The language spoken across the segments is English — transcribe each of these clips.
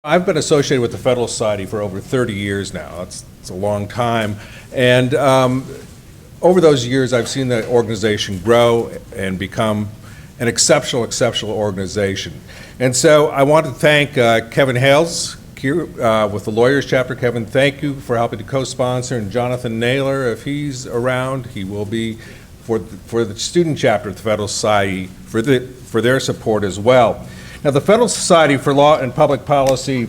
I've been associated with the Federalist Society for over 30 years now. It's a long time. And over those years, I've seen the organization grow and become an exceptional organization. And so I want to thank Kevin Hales here with the Lawyers Chapter. Kevin, thank you for helping to co-sponsor. And Jonathan Naylor, if he's around, he will be for the Student Chapter of the Federalist Society for their support as well. Now, the Federalist Society for Law and Public Policy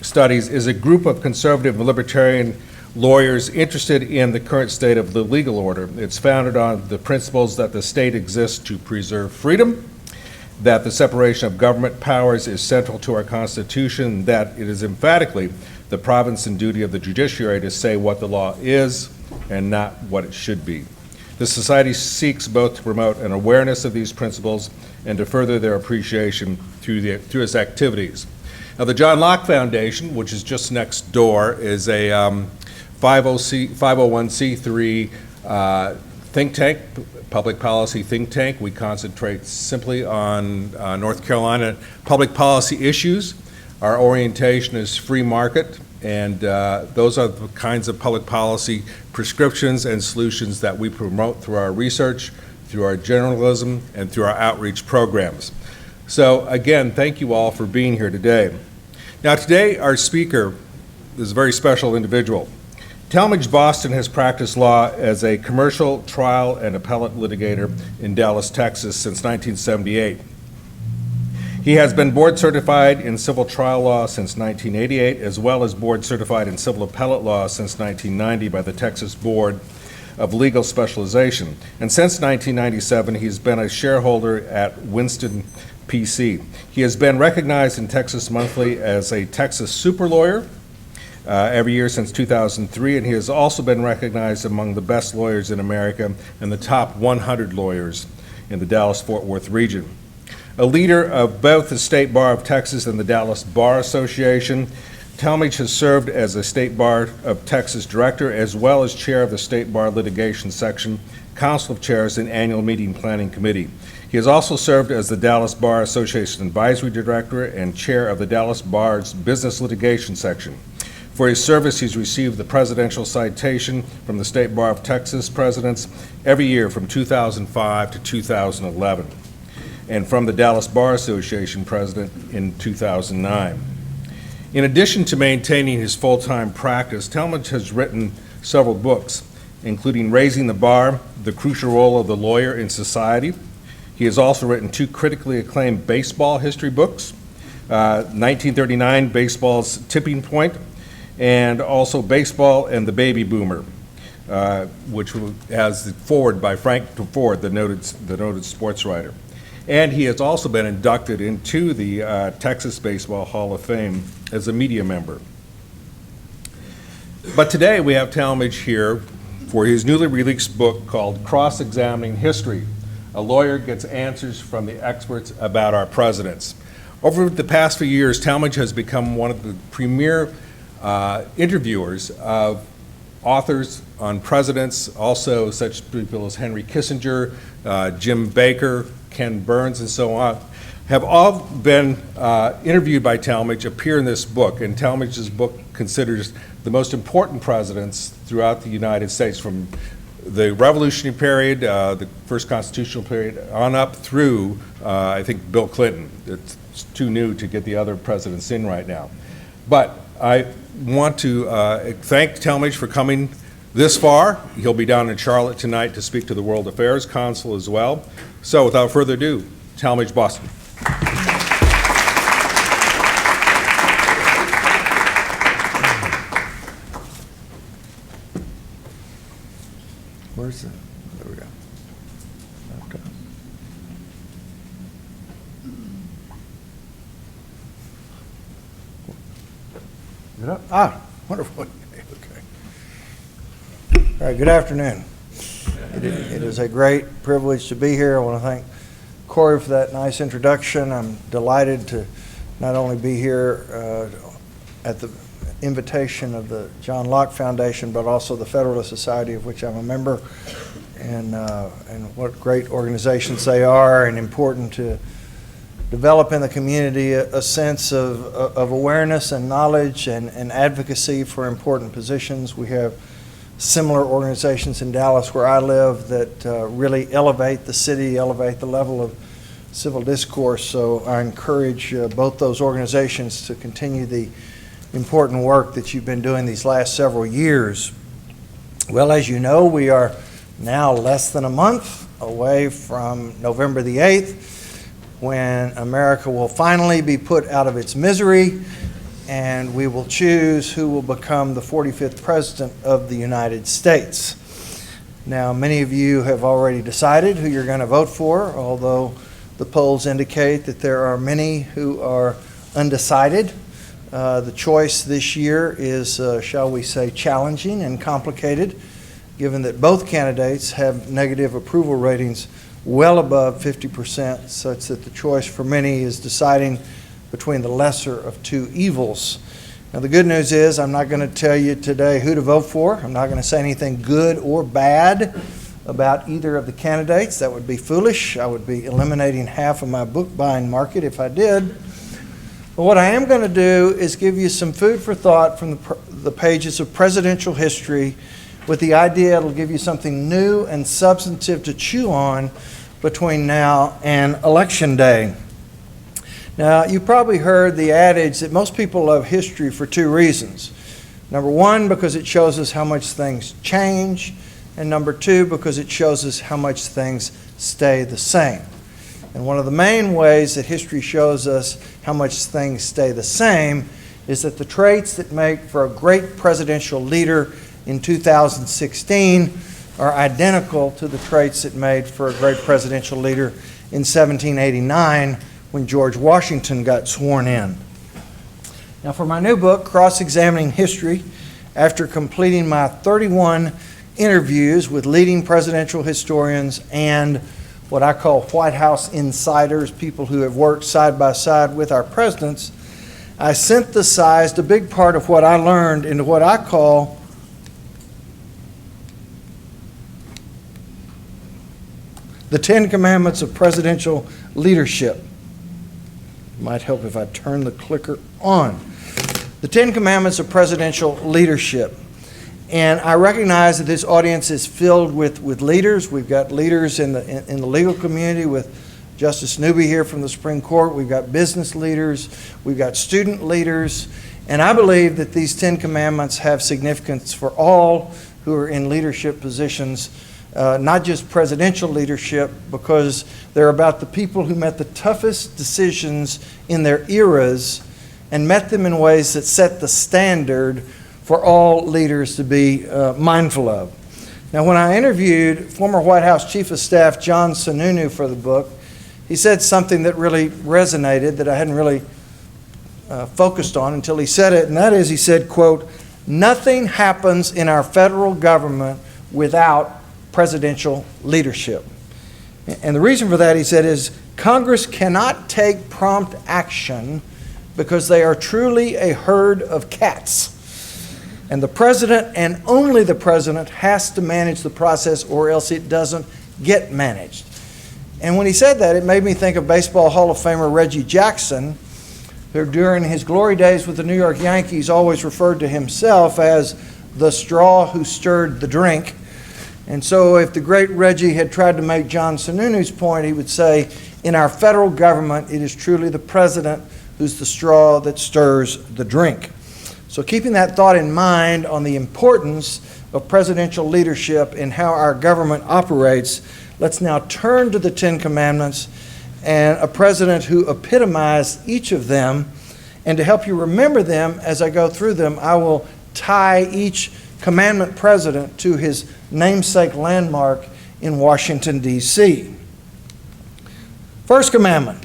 Studies is a group of conservative and libertarian lawyers interested in the current state of the legal order. It's founded on the principles that the state exists to preserve freedom, that the separation of government powers is central to our Constitution, that it is emphatically the province and duty of the judiciary to say what the law is and not what it should be. The Society seeks both to promote an awareness of these principles and to further their appreciation through its activities. Now, the John Locke Foundation, which is just next door, is a 501c3 think tank, public policy think tank. We concentrate simply on North Carolina public policy issues. Our orientation is free market, and those are the kinds of public policy prescriptions and solutions that we promote through our research, through our journalism, and through our outreach programs. So again, thank you all for being here today. Now today, our speaker is a very special individual. Talmage Boston has practiced law as a commercial trial and appellate litigator in Dallas, Texas since 1978. He has been board certified in civil trial law since 1988, as well as board certified in civil appellate law since 1990 by the Texas Board of Legal Specialization. And since 1997, he's been a shareholder at Winston PC. He has been recognized in Texas Monthly as a Texas super lawyer every year since 2003, and he has also been recognized among the best lawyers in America and the top 100 lawyers in the Dallas-Fort Worth region. A leader of both the State Bar of Texas and the Dallas Bar Association, Talmage has served as a State Bar of Texas director as well as chair of the State Bar Litigation Section, Council of Chairs, and Annual Meeting Planning Committee. He has also served as the Dallas Bar Association Advisory Director and chair of the Dallas Bar's Business Litigation Section. For his service, he's received the Presidential Citation from the State Bar of Texas presidents every year from 2005 to 2011, and from the Dallas Bar Association president in 2009. In addition to maintaining his full-time practice, Talmage has written several books, including Raising the Bar, The Crucial Role of the Lawyer in Society. He has also written two critically acclaimed baseball history books, 1939, Baseball's Tipping Point, and also Baseball and the Baby Boomer, which has the foreword by Frank Ford, the noted sports writer. And he has also been inducted into the Texas Baseball Hall of Fame as a media member. But today we have Talmage here for his newly released book called Cross-Examining History. A lawyer gets answers from the experts about our presidents. Over the past few years, Talmage has become one of the premier interviewers of authors on presidents, also such people as Henry Kissinger, Jim Baker, Ken Burns, and so on, have all been interviewed by Talmage, appear in this book, and Talmage's book considers the most important presidents throughout the United States, from the Revolutionary period, the first constitutional period, on up through, I think, Bill Clinton. It's too new to get the other presidents in right now. But I want to thank Talmage for coming this far. He'll be down in Charlotte tonight to speak to the World Affairs Council as well. So without further ado, Talmage Boston. Where's the, there we go. Okay. Is it up? Ah, wonderful. Okay. All right, good afternoon. It is a great privilege to be here. I want to thank Corey for that nice introduction. I'm delighted to not only be here at the invitation of the John Locke Foundation, but also the Federalist Society, of which I'm a member, and what great organizations they are, and important to develop in the community a sense of awareness and knowledge and advocacy for important positions. We have similar organizations in Dallas where I live that really elevate the city, elevate the level of civil discourse. So I encourage both those organizations to continue the important work that you've been doing these last several years. Well, as you know, we are now less than a month away from November the 8th, when America will finally be put out of its misery and we will choose who will become the 45th President of the United States. Now, many of you have already decided who you're going to vote for, although the polls indicate that there are many who are undecided. The choice this year is, shall we say, challenging and complicated, given that both candidates have negative approval ratings well above 50%, such that the choice for many is deciding between the lesser of two evils. Now, the good news is I'm not going to tell you today who to vote for. I'm not going to say anything good or bad about either of the candidates. That would be foolish. I would be eliminating half of my book buying market if I did. But what I am going to do is give you some food for thought from the pages of presidential history, with the idea it'll give you something new and substantive to chew on between now and Election Day. Now, you probably heard the adage that most people love history for two reasons. Number one, because it shows us how much things change, and number two, because it shows us how much things stay the same. And one of the main ways that history shows us how much things stay the same is that the traits that make for a great presidential leader in 2016 are identical to the traits that made for a great presidential leader in 1789 when George Washington got sworn in. Now, for my new book, Cross-Examining History, after completing my 31 interviews with leading presidential historians and what I call White House insiders, people who have worked side by side with our presidents, I synthesized a big part of what I learned into what I call the 10 Commandments of Presidential Leadership. It might help if I turn the clicker on. The 10 Commandments of Presidential Leadership. And I recognize that this audience is filled with leaders. We've got leaders in the legal community with Justice Newby here from the Supreme Court. We've got business leaders. We've got student leaders. And I believe that these 10 Commandments have significance for all who are in leadership positions, not just presidential leadership, because they're about the people who met the toughest decisions in their eras and met them in ways that set the standard for all leaders to be mindful of. Now, when I interviewed former White House Chief of Staff John Sununu for the book, he said something that really resonated that I hadn't really focused on until he said it, and that is, he said, quote, "Nothing happens in our federal government without presidential leadership." And the reason for that, he said, is Congress cannot take prompt action because they are truly a herd of cats. And the president, and only the president, has to manage the process, or else it doesn't get managed. And when he said that, it made me think of Baseball Hall of Famer Reggie Jackson, who during his glory days with the New York Yankees always referred to himself as the straw who stirred the drink. And so if the great Reggie had tried to make John Sununu's point, he would say, in our federal government, it is truly the president who's the straw that stirs the drink. So keeping that thought in mind on the importance of presidential leadership and how our government operates, let's now turn to the 10 Commandments and a president who epitomized each of them. And to help you remember them as I go through them, I will tie each commandment president to his namesake landmark in Washington, D.C. First commandment,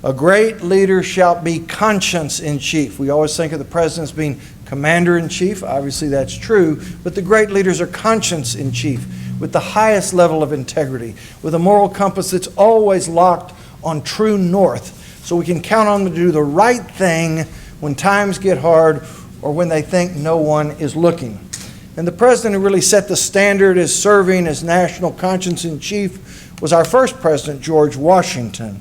a great leader shall be conscience in chief. We always think of the president as being commander in chief. Obviously that's true, but the great leaders are conscience in chief, with the highest level of integrity, with a moral compass that's always locked on true north, so we can count on them to do the right thing when times get hard or when they think no one is looking. And the president who really set the standard as serving as national conscience in chief was our first president, George Washington.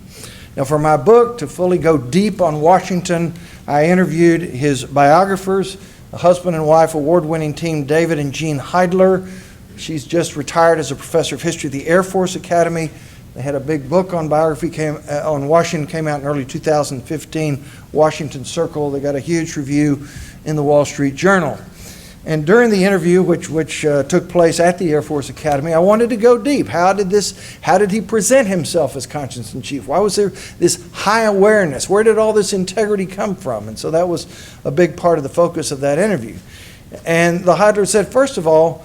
Now, for my book, to fully go deep on Washington, I interviewed his biographers, a husband and wife award-winning team, David and Jean Heidler. She's just retired as a professor of history at the Air Force Academy. They had a big book on biography on Washington, came out in early 2015, Washington Circle. They got a huge review in the Wall Street Journal. And during the interview, which took place at the Air Force Academy, I wanted to go deep. How did he present himself as conscience in chief? Why was there this high awareness? Where did all this integrity come from? And so that was a big part of the focus of that interview. And the Heidler said, first of all,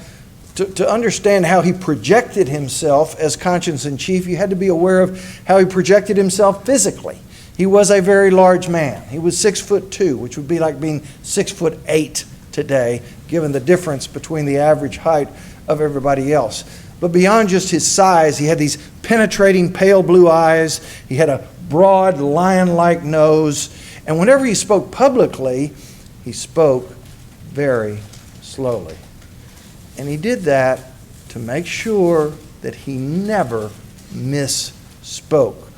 to understand how he projected himself as conscience in chief, you had to be aware of how he projected himself physically. He was a very large man. He was 6'2", which would be like being 6'8" today, given the difference between the average height of everybody else. But beyond just his size, he had these penetrating pale blue eyes. He had a broad lion-like nose. And whenever he spoke publicly, he spoke very slowly. And he did that to make sure that he never misspoke.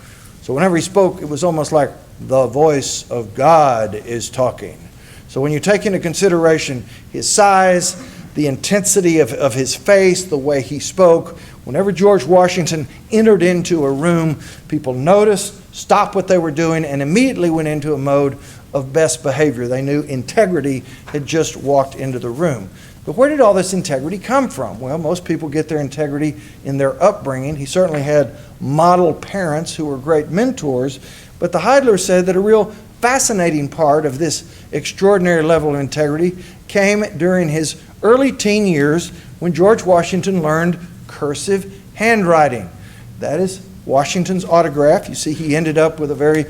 So whenever he spoke, it was almost like the voice of God is talking. So when you take into consideration his size, the intensity of his face, the way he spoke, whenever George Washington entered into a room, people noticed, stopped what they were doing, and immediately went into a mode of best behavior. They knew integrity had just walked into the room. But where did all this integrity come from? Well, most people get their integrity in their upbringing. He certainly had model parents who were great mentors, but the Heidler said that a real fascinating part of this extraordinary level of integrity came during his early teen years when George Washington learned cursive handwriting. That is Washington's autograph. You see, he ended up with a very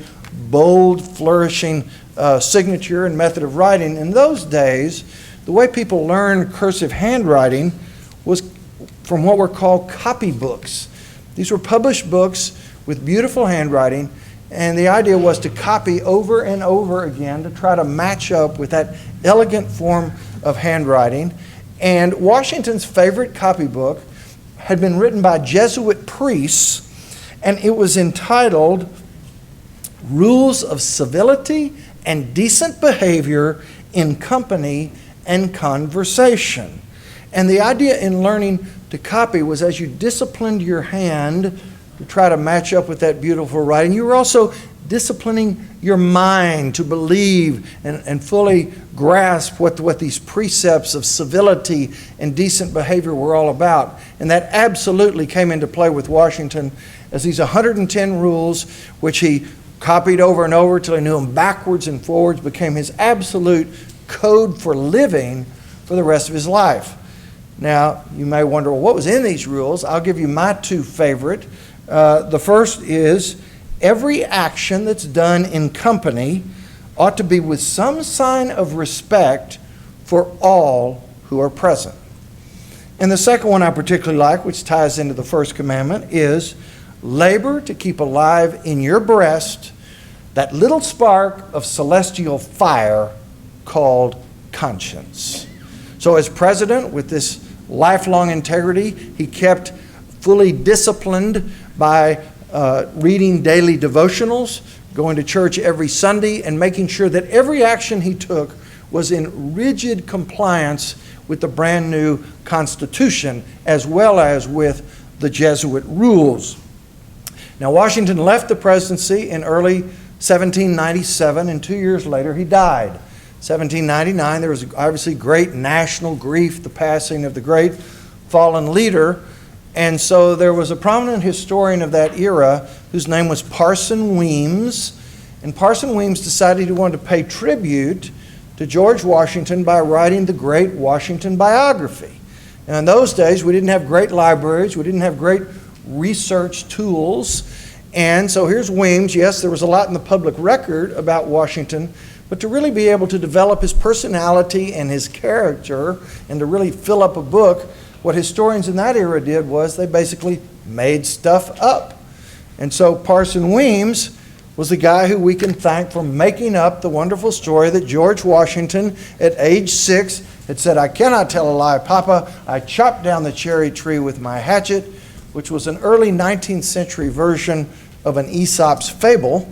bold, flourishing signature and method of writing. In those days, the way people learned cursive handwriting was from what were called copybooks. These were published books with beautiful handwriting, and the idea was to copy over and over again to try to match up with that elegant form of handwriting. And Washington's favorite copybook had been written by Jesuit priests, and it was entitled Rules of Civility and Decent Behavior in Company and Conversation. And the idea in learning to copy was as you disciplined your hand to try to match up with that beautiful writing, you were also disciplining your mind to believe and fully grasp what these precepts of civility and decent behavior were all about. And that absolutely came into play with Washington as these 110 rules, which he copied over and over till he knew them backwards and forwards, became his absolute code for living for the rest of his life. Now, you may wonder, well, what was in these rules? I'll give you my two favorite. The first is every action that's done in company ought to be with some sign of respect for all who are present. And the second one I particularly like, which ties into the first commandment, is labor to keep alive in your breast that little spark of celestial fire called conscience. So as president, with this lifelong integrity, he kept fully disciplined by reading daily devotionals, going to church every Sunday, and making sure that every action he took was in rigid compliance with the brand new Constitution, as well as with the Jesuit rules. Now, Washington left the presidency in early 1797, and 2 years later he died. 1799, there was obviously great national grief, the passing of the great fallen leader. And so there was a prominent historian of that era whose name was Parson Weems. And Parson Weems decided he wanted to pay tribute to George Washington by writing the great Washington biography. Now, in those days, we didn't have great libraries. We didn't have great research tools. And so here's Weems. Yes, there was a lot in the public record about Washington, but to really be able to develop his personality and his character and to really fill up a book, what historians in that era did was they basically made stuff up. And so Parson Weems was the guy who we can thank for making up the wonderful story that George Washington, at age 6, had said, "I cannot tell a lie, Papa. I chopped down the cherry tree with my hatchet," which was an early 19th century version of an Aesop's fable.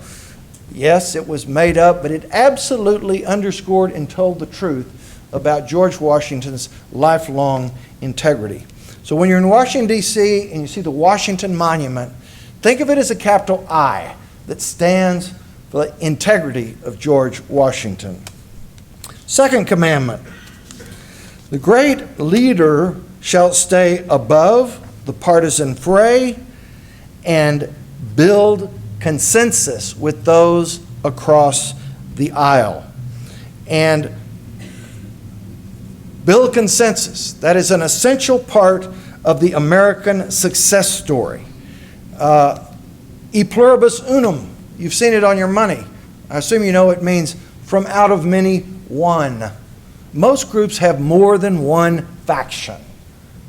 Yes, it was made up, but it absolutely underscored and told the truth about George Washington's lifelong integrity. So when you're in Washington, D.C., and you see the Washington Monument, think of it as a capital I that stands for the integrity of George Washington. Second commandment, the great leader shall stay above the partisan fray and build consensus with those across the aisle. And build consensus. That is an essential part of the American success story. E pluribus unum. You've seen it on your money. I assume you know it means from out of many, one. Most groups have more than one faction.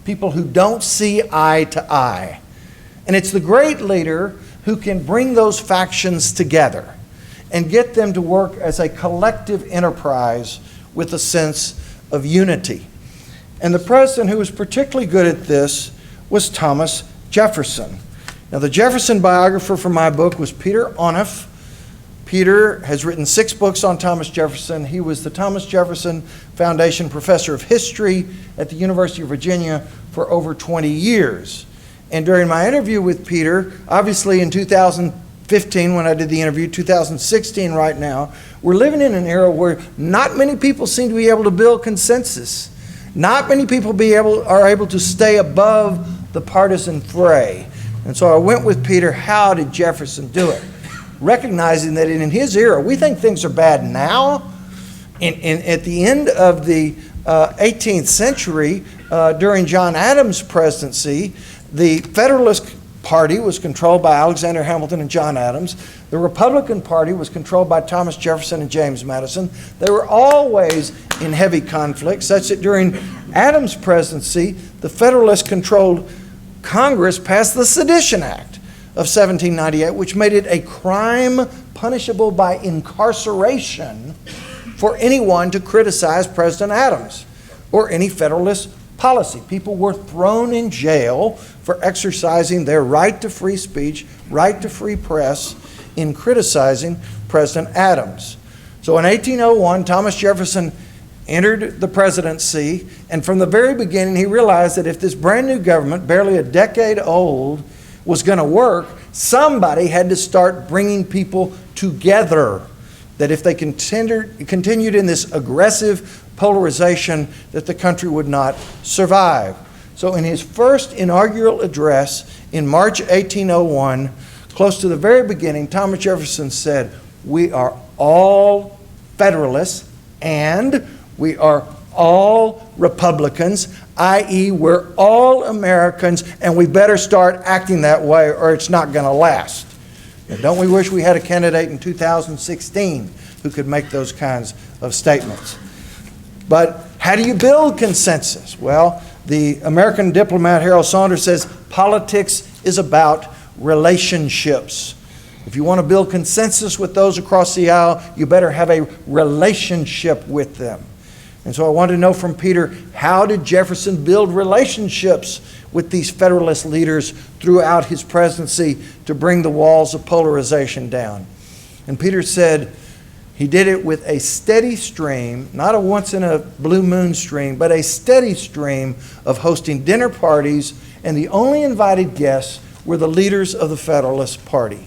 People who don't see eye to eye. And it's the great leader who can bring those factions together and get them to work as a collective enterprise with a sense of unity. And the president who was particularly good at this was Thomas Jefferson. Now, the Jefferson biographer for my book was Peter Onuf. Peter has written 6 books on Thomas Jefferson. He was the Thomas Jefferson Foundation Professor of History at the University of Virginia for over 20 years. And during my interview with Peter, obviously in 2015 when I did the interview, 2016 right now, we're living in an era where not many people seem to be able to build consensus. Not many people are able to stay above the partisan fray. And so I went with Peter, how did Jefferson do it? Recognizing that in his era, we think things are bad now. At the end of the 18th century, during John Adams' presidency, the Federalist Party was controlled by Alexander Hamilton and John Adams. The Republican Party was controlled by Thomas Jefferson and James Madison. They were always in heavy conflict, such that during Adams' presidency, the Federalists controlled Congress passed the Sedition Act of 1798, which made it a crime punishable by incarceration for anyone to criticize President Adams or any Federalist policy. People were thrown in jail for exercising their right to free speech, right to free press in criticizing President Adams. So in 1801, Thomas Jefferson entered the presidency, and from the very beginning he realized that if this brand new government, barely a decade old, was going to work, somebody had to start bringing people together. That if they continued in this aggressive polarization, that the country would not survive. So in his first inaugural address in March 1801, close to the very beginning, Thomas Jefferson said, "We are all Federalists and we are all Republicans, i.e. we're all Americans, and we better start acting that way or it's not going to last." Now, don't we wish we had a candidate in 2016 who could make those kinds of statements? But how do you build consensus? Well, the American diplomat Harold Saunders says politics is about relationships. If you want to build consensus with those across the aisle, you better have a relationship with them. And so I wanted to know from Peter, how did Jefferson build relationships with these Federalist leaders throughout his presidency to bring the walls of polarization down? And Peter said he did it with a steady stream, not a once in a blue moon stream, but a steady stream of hosting dinner parties, and the only invited guests were the leaders of the Federalist Party.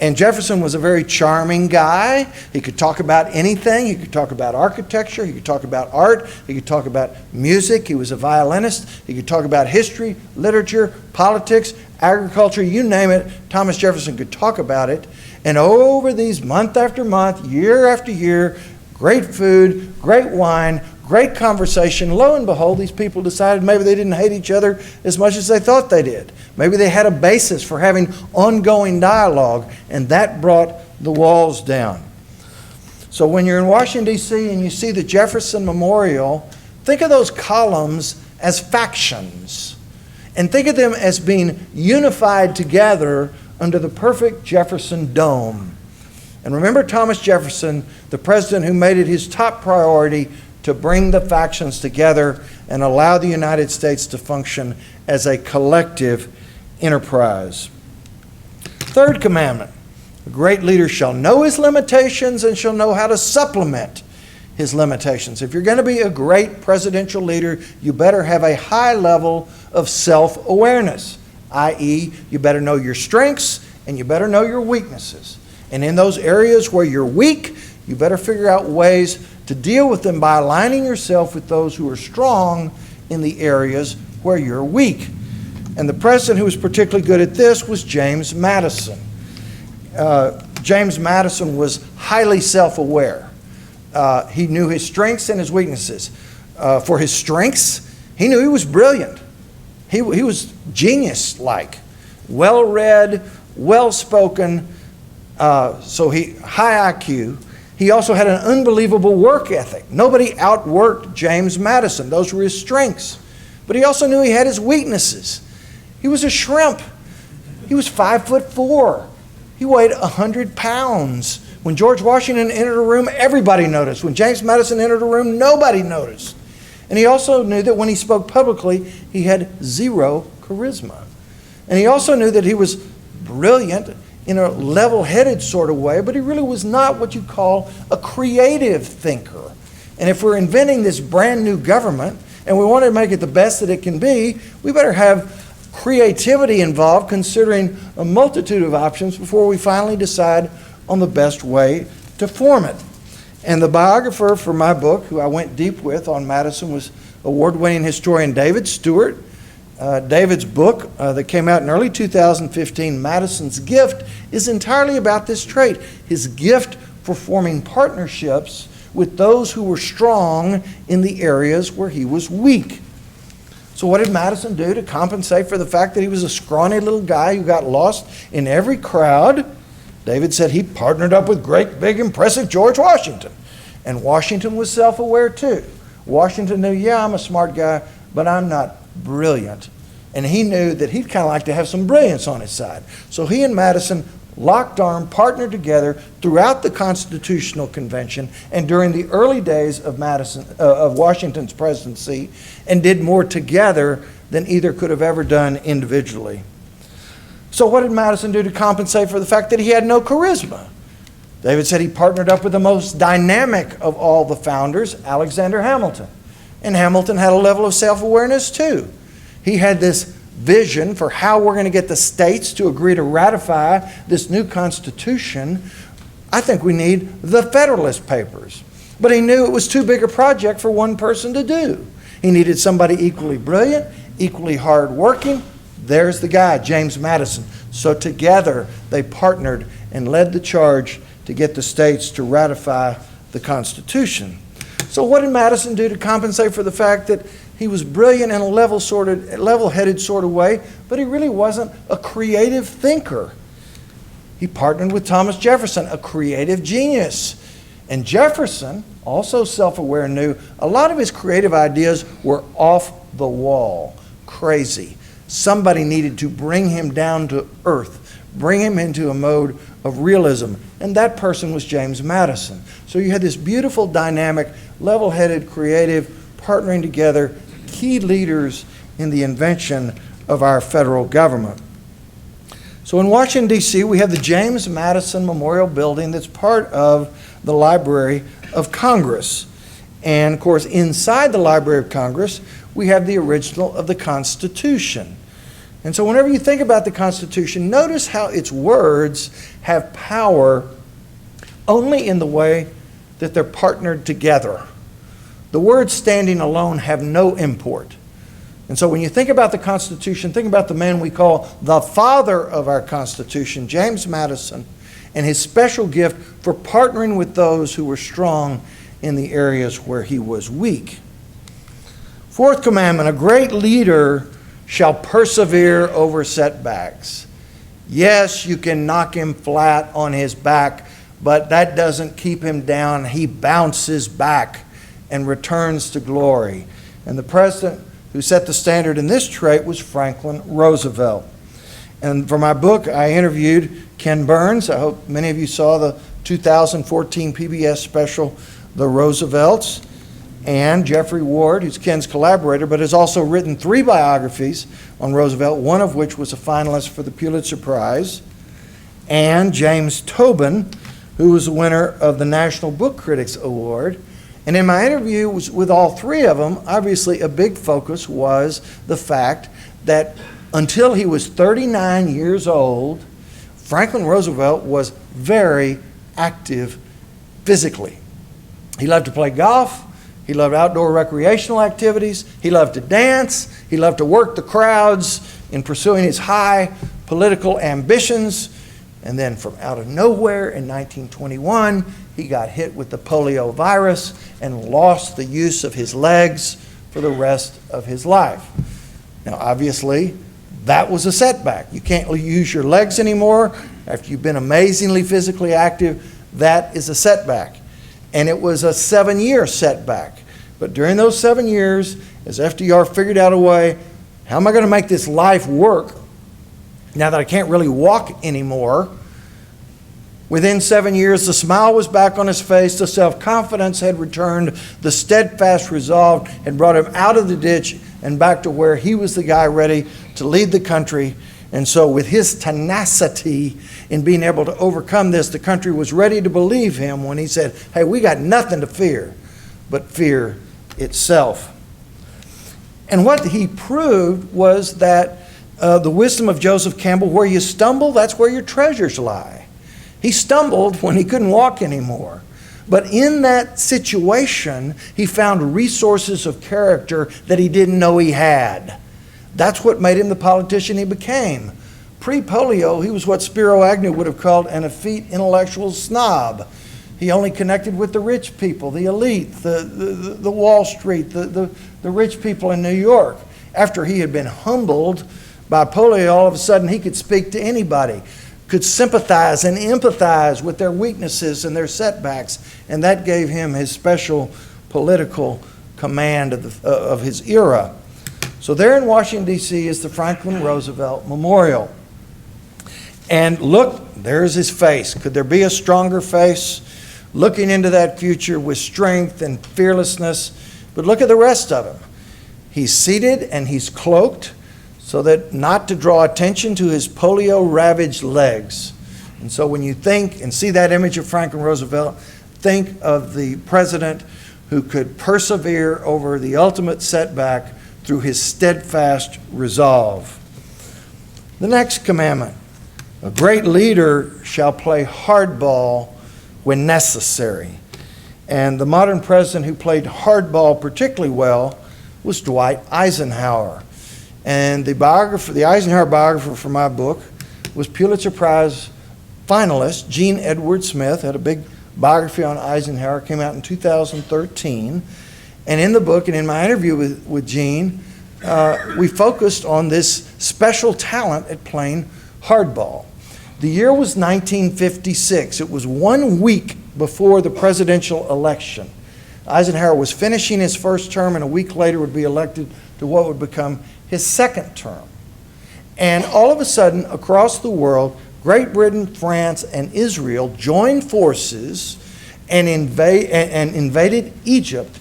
And Jefferson was a very charming guy. He could talk about anything. He could talk about architecture. He could talk about art. He could talk about music. He was a violinist. He could talk about history, literature, politics, agriculture, you name it. Thomas Jefferson could talk about it. And over these month after month, year after year, great food, great wine, great conversation. Lo and behold, these people decided maybe they didn't hate each other as much as they thought they did. Maybe they had a basis for having ongoing dialogue, and that brought the walls down. So when you're in Washington, D.C., and you see the Jefferson Memorial, think of those columns as factions, and think of them as being unified together under the perfect Jefferson dome. And remember Thomas Jefferson, the president who made it his top priority to bring the factions together and allow the United States to function as a collective enterprise. Third commandment, a great leader shall know his limitations and shall know how to supplement his limitations. If you're going to be a great presidential leader, you better have a high level of self-awareness, i.e., you better know your strengths and you better know your weaknesses. And in those areas where you're weak, you better figure out ways to deal with them by aligning yourself with those who are strong in the areas where you're weak. And the president who was particularly good at this was James Madison. James Madison was highly self-aware. He knew his strengths and his weaknesses. For his strengths, he knew he was brilliant. He was genius-like, well-read, well-spoken, so high IQ. He also had an unbelievable work ethic. Nobody outworked James Madison. Those were his strengths. But he also knew he had his weaknesses. He was a shrimp. He was 5'4". He weighed 100 pounds. When George Washington entered a room, everybody noticed. When James Madison entered a room, nobody noticed. And he also knew that when he spoke publicly, he had zero charisma. And he also knew that he was brilliant in a level-headed sort of way, but he really was not what you call a creative thinker. And if we're inventing this brand new government and we want to make it the best that it can be, we better have creativity involved, considering a multitude of options before we finally decide on the best way to form it. And the biographer for my book, who I went deep with on Madison, was award-winning historian David Stewart. David's book that came out in early 2015, Madison's Gift, is entirely about this trait, his gift for forming partnerships with those who were strong in the areas where he was weak. So what did Madison do to compensate for the fact that he was a scrawny little guy who got lost in every crowd? David said he partnered up with great, big, impressive George Washington. And Washington was self-aware too. Washington knew, yeah, I'm a smart guy, but I'm not brilliant. And he knew that he'd kind of like to have some brilliance on his side. So he and Madison locked arm, partnered together throughout the Constitutional Convention and during the early days of Washington's presidency, and did more together than either could have ever done individually. So what did Madison do to compensate for the fact that he had no charisma? David said he partnered up with the most dynamic of all the founders, Alexander Hamilton. And Hamilton had a level of self-awareness too. He had this vision for how we're going to get the states to agree to ratify this new Constitution. I think we need the Federalist Papers. But he knew it was too big a project for one person to do. He needed somebody equally brilliant, equally hardworking. There's the guy, James Madison. So together they partnered and led the charge to get the states to ratify the Constitution. So what did Madison do to compensate for the fact that he was brilliant in a level-headed sort of way, but he really wasn't a creative thinker? He partnered with Thomas Jefferson, a creative genius. And Jefferson, also self-aware, knew a lot of his creative ideas were off the wall, crazy. Somebody needed to bring him down to earth, bring him into a mode of realism. And that person was James Madison. So you had this beautiful, dynamic, level-headed, creative, partnering together, key leaders in the invention of our federal government. So in Washington, D.C., we have the James Madison Memorial Building that's part of the Library of Congress. And, of course, inside the Library of Congress, we have the original of the Constitution. And so whenever you think about the Constitution, notice how its words have power only in the way that they're partnered together. The words standing alone have no import. And so when you think about the Constitution, think about the man we call the father of our Constitution, James Madison, and his special gift for partnering with those who were strong in the areas where he was weak. Fourth commandment, a great leader shall persevere over setbacks. Yes, you can knock him flat on his back, but that doesn't keep him down. He bounces back and returns to glory. And the president who set the standard in this trait was Franklin Roosevelt. And for my book, I interviewed Ken Burns. I hope many of you saw the 2014 PBS special, The Roosevelts, and Jeffrey Ward, who's Ken's collaborator, but has also written 3 biographies on Roosevelt, one of which was a finalist for the Pulitzer Prize. and James Tobin, who was the winner of the National Book Critics Award. And in my interview with all three of them, obviously a big focus was the fact that until he was 39 years old, Franklin Roosevelt was very active physically. He loved to play golf. He loved outdoor recreational activities. He loved to dance. He loved to work the crowds in pursuing his high political ambitions. And then from out of nowhere in 1921, he got hit with the polio virus and lost the use of his legs for the rest of his life. Now, obviously, that was a setback. You can't use your legs anymore after you've been amazingly physically active. That is a setback. And it was a 7-year setback. But during those 7 years, as FDR figured out a way, how am I going to make this life work now that I can't really walk anymore? Within 7 years, the smile was back on his face, the self-confidence had returned, the steadfast resolve had brought him out of the ditch and back to where he was the guy ready to lead the country. And so with his tenacity in being able to overcome this, the country was ready to believe him when he said, hey, we got nothing to fear but fear itself. And what he proved was that the wisdom of Joseph Campbell, where you stumble, that's where your treasures lie. He stumbled when he couldn't walk anymore. But in that situation, he found resources of character that he didn't know he had. That's what made him the politician he became. Pre-polio, he was what Spiro Agnew would have called an effete intellectual snob. He only connected with the rich people, the elite, the Wall Street, the rich people in New York. After he had been humbled by polio, all of a sudden he could speak to anybody, could sympathize and empathize with their weaknesses and their setbacks, and that gave him his special political command of his era. So there in Washington, D.C. is the Franklin Roosevelt Memorial. And look, there's his face. Could there be a stronger face? Looking into that future with strength and fearlessness. But look at the rest of him. He's seated and he's cloaked so that not to draw attention to his polio-ravaged legs. And so when you think and see that image of Franklin Roosevelt, think of the president who could persevere over the ultimate setback through his steadfast resolve. The next commandment, a great leader shall play hardball when necessary. And the modern president who played hardball particularly well was Dwight Eisenhower. And the Eisenhower biographer for my book was Pulitzer Prize finalist Gene Edward Smith, had a big biography on Eisenhower, came out in 2013. And in the book and in my interview with Gene, we focused on this special talent at playing hardball. The year was 1956. It was 1 week before the presidential election. Eisenhower was finishing his first term and a week later would be elected to what would become his second term. And all of a sudden, across the world, Great Britain, France, and Israel joined forces and invaded Egypt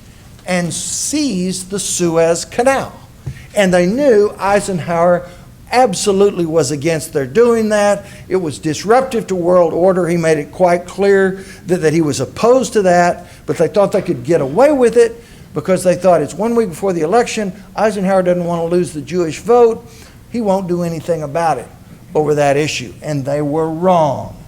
and seized the Suez Canal. And they knew Eisenhower absolutely was against their doing that. It was disruptive to world order. He made it quite clear that he was opposed to that, but they thought they could get away with it because they thought it's 1 week before the election. Eisenhower doesn't want to lose the Jewish vote. He won't do anything about it over that issue. And they were wrong.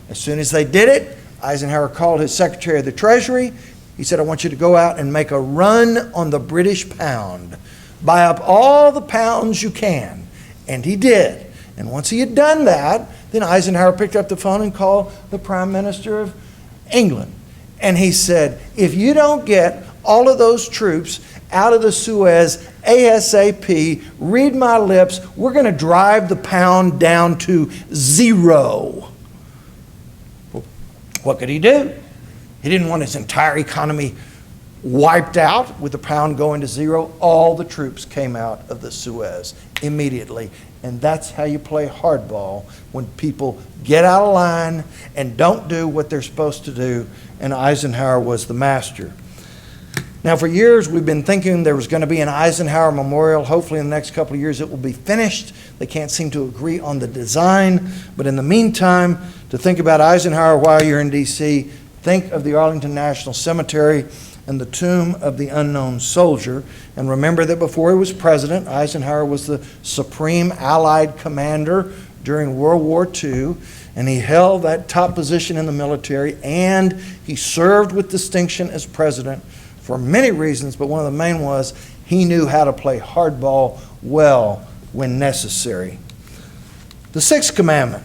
As soon as they did it, Eisenhower called his Secretary of the Treasury. He said, I want you to go out and make a run on the British pound. Buy up all the pounds you can. And he did. And once he had done that, then Eisenhower picked up the phone and called the Prime Minister of England. And he said, if you don't get all of those troops out of the Suez ASAP, read my lips, we're going to drive the pound down to zero. Well, what could he do? He didn't want his entire economy wiped out with the pound going to zero. All the troops came out of the Suez immediately. And that's how you play hardball, when people get out of line and don't do what they're supposed to do. And Eisenhower was the master. Now, for years, we've been thinking there was going to be an Eisenhower Memorial. Hopefully, in the next couple of years, it will be finished. They can't seem to agree on the design. But in the meantime, to think about Eisenhower while you're in D.C., think of the Arlington National Cemetery and the tomb of the unknown soldier. And remember that before he was president, Eisenhower was the supreme Allied commander during World War II. And he held that top position in the military, and he served with distinction as president for many reasons, but one of the main was he knew how to play hardball well when necessary. The sixth commandment,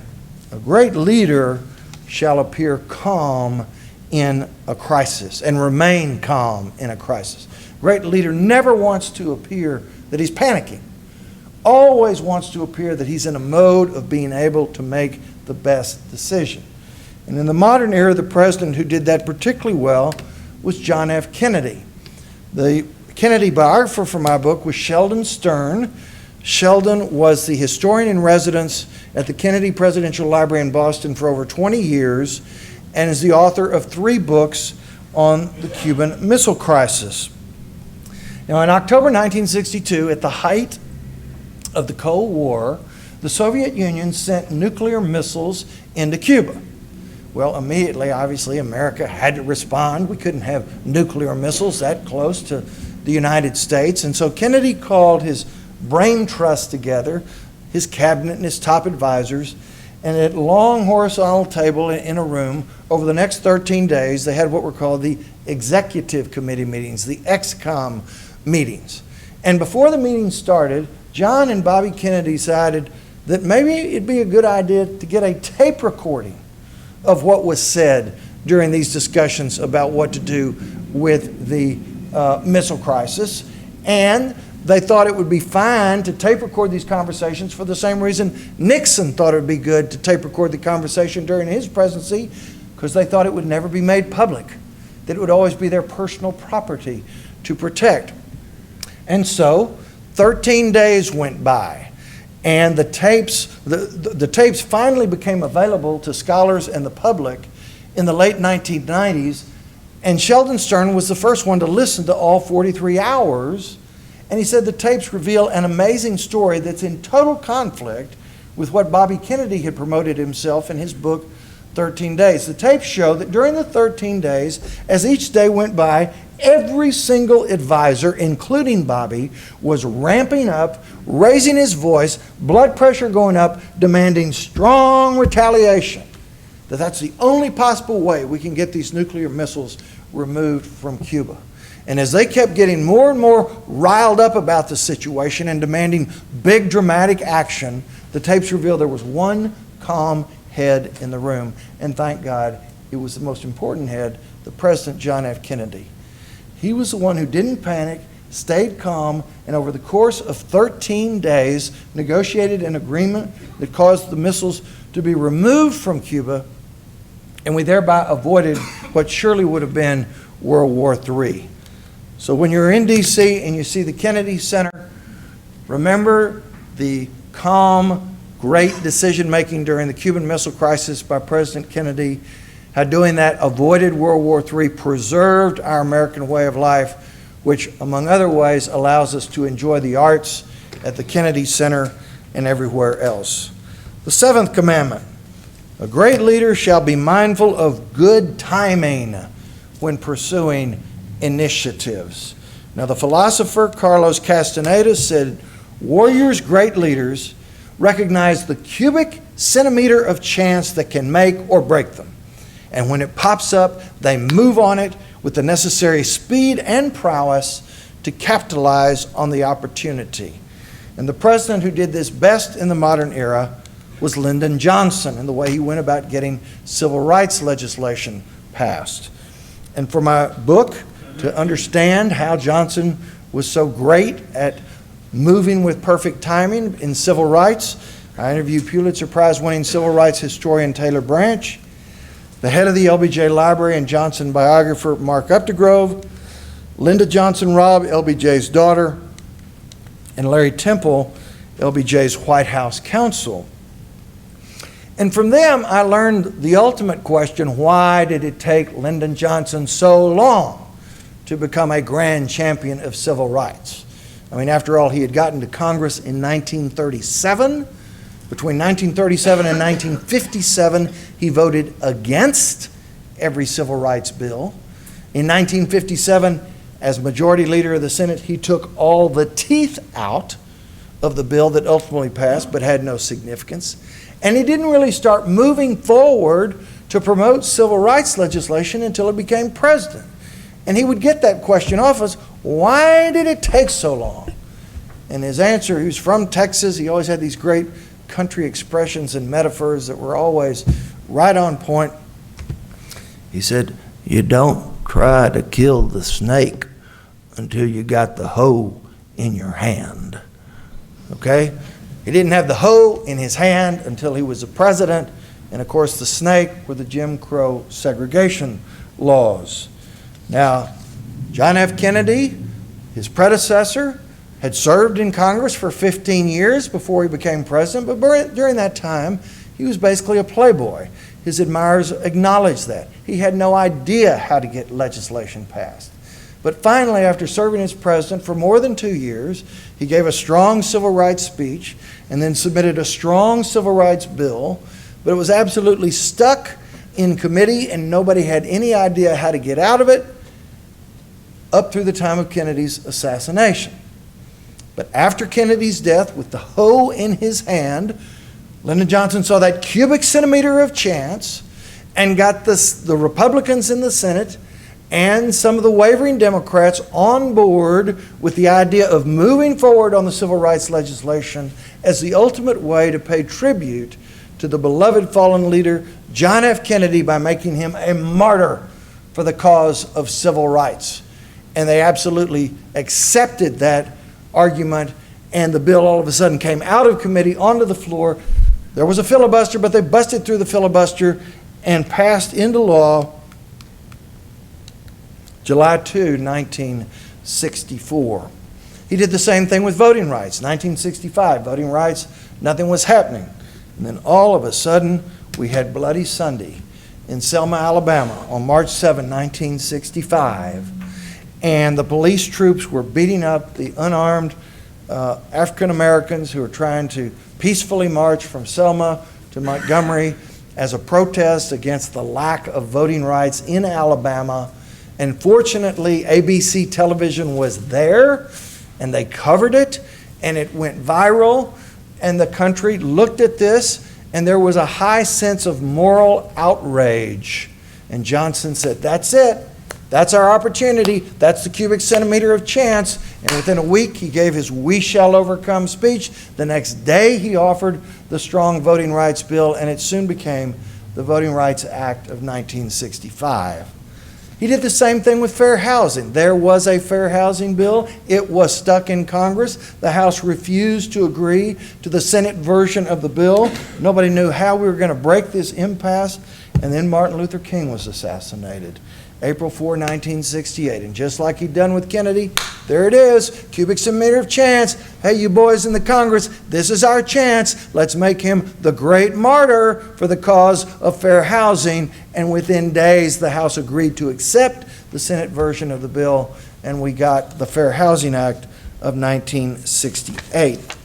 a great leader shall appear calm in a crisis and remain calm in a crisis. A great leader never wants to appear that he's panicking, always wants to appear that he's in a mode of being able to make the best decision. And in the modern era, the president who did that particularly well was John F. Kennedy. The Kennedy biographer for my book was Sheldon Stern. Sheldon was the historian in residence at the Kennedy Presidential Library in Boston for over 20 years and is the author of 3 books on the Cuban Missile Crisis. Now, in October 1962, at the height of the Cold War, the Soviet Union sent nuclear missiles into Cuba. Well, immediately, obviously, America had to respond. We couldn't have nuclear missiles that close to the United States. And so Kennedy called his brain trust together, his cabinet and his top advisors, and at a long horizontal table in a room, over the next 13 days, they had what were called the executive committee meetings, the ExComm meetings. And before the meeting started, John and Bobby Kennedy decided that maybe it'd be a good idea to get a tape recording of what was said during these discussions about what to do with the missile crisis. And they thought it would be fine to tape record these conversations for the same reason Nixon thought it would be good to tape record the conversation during his presidency, because they thought it would never be made public, that it would always be their personal property to protect. And so 13 days went by. And the tapes finally became available to scholars and the public in the late 1990s. And Sheldon Stern was the first one to listen to all 43 hours. And he said the tapes reveal an amazing story that's in total conflict with what Bobby Kennedy had promoted himself in his book, 13 Days. The tapes show that during the 13 days, as each day went by, every single advisor, including Bobby, was ramping up, raising his voice, blood pressure going up, demanding strong retaliation. That's the only possible way we can get these nuclear missiles removed from Cuba. And as they kept getting more and more riled up about the situation and demanding big dramatic action, the tapes revealed there was one calm head in the room. And thank God, it was the most important head, the President John F. Kennedy. He was the one who didn't panic, stayed calm, and over the course of 13 days negotiated an agreement that caused the missiles to be removed from Cuba, and we thereby avoided what surely would have been World War III. So when you're in D.C. and you see the Kennedy Center, remember the calm, great decision-making during the Cuban Missile Crisis by President Kennedy, how doing that avoided World War III, preserved our American way of life, which, among other ways, allows us to enjoy the arts at the Kennedy Center and everywhere else. The seventh commandment, a great leader shall be mindful of good timing when pursuing initiatives. Now, the philosopher Carlos Castaneda said, warriors, great leaders, recognize the cubic centimeter of chance that can make or break them. And when it pops up, they move on it with the necessary speed and prowess to capitalize on the opportunity. And the president who did this best in the modern era was Lyndon Johnson, and the way he went about getting civil rights legislation passed. And for my book, to understand how Johnson was so great at moving with perfect timing in civil rights, I interviewed Pulitzer Prize-winning civil rights historian Taylor Branch, the head of the LBJ Library and Johnson biographer Mark Updegrove, Linda Johnson Robb, LBJ's daughter, and Larry Temple, LBJ's White House counsel. And from them, I learned the ultimate question: why did it take Lyndon Johnson so long to become a grand champion of civil rights. I mean, after all, he had gotten to Congress in 1937. Between 1937 and 1957, he voted against every civil rights bill. In 1957, as majority leader of the Senate, he took all the teeth out of the bill that ultimately passed but had no significance. And he didn't really start moving forward to promote civil rights legislation until he became president. And he would get that question off us, why did it take so long? And his answer, he was from Texas, he always had these great country expressions and metaphors that were always right on point. He said, you don't try to kill the snake until you got the hoe in your hand. Okay? He didn't have the hoe in his hand until he was the president. And of course, the snake were the Jim Crow segregation laws. Now, John F. Kennedy, his predecessor, had served in Congress for 15 years before he became president, but during that time, he was basically a playboy. His admirers acknowledged that. He had no idea how to get legislation passed. But finally, after serving as president for more than 2 years, he gave a strong civil rights speech and then submitted a strong civil rights bill, but it was absolutely stuck in committee and nobody had any idea how to get out of it up through the time of Kennedy's assassination. But after Kennedy's death, with the hoe in his hand, Lyndon Johnson saw that cubic centimeter of chance and got the Republicans in the Senate and some of the wavering Democrats on board with the idea of moving forward on the civil rights legislation as the ultimate way to pay tribute to the beloved fallen leader John F. Kennedy by making him a martyr for the cause of civil rights. And they absolutely accepted that argument, and the bill all of a sudden came out of committee onto the floor. There was a filibuster, but they busted through the filibuster and passed into law July 2, 1964. He did the same thing with voting rights. 1965, voting rights, nothing was happening. And then all of a sudden, we had Bloody Sunday in Selma, Alabama on March 7, 1965. And the police troops were beating up the unarmed African Americans who were trying to peacefully march from Selma to Montgomery as a protest against the lack of voting rights in Alabama. And fortunately, ABC television was there, and they covered it, and it went viral, and the country looked at this, and there was a high sense of moral outrage. And Johnson said, that's it. That's our opportunity. That's the cubic centimeter of chance. And within a week, he gave his "We Shall Overcome" speech. The next day, he offered the strong voting rights bill, and it soon became the Voting Rights Act of 1965. He did the same thing with fair housing. There was a fair housing bill. It was stuck in Congress. The House refused to agree to the Senate version of the bill. Nobody knew how we were going to break this impasse. And then Martin Luther King was assassinated. April 4, 1968. And just like he'd done with Kennedy, there it is, cubic centimeter of chance. Hey, you boys in the Congress, this is our chance. Let's make him the great martyr for the cause of fair housing. And within days, the House agreed to accept the Senate version of the bill, and we got the Fair Housing Act of 1968.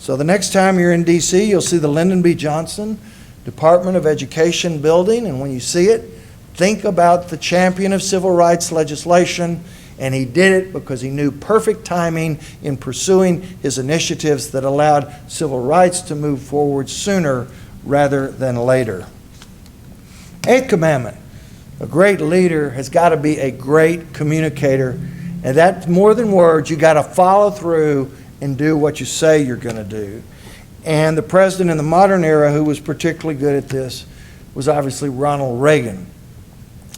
So the next time you're in D.C., you'll see the Lyndon B. Johnson Department of Education building, and when you see it, think about the champion of civil rights legislation, and he did it because he knew perfect timing in pursuing his initiatives that allowed civil rights to move forward sooner rather than later. Eighth commandment, a great leader has got to be a great communicator, and that's more than words. You got to follow through and do what you say you're going to do. And the president in the modern era who was particularly good at this was obviously Ronald Reagan.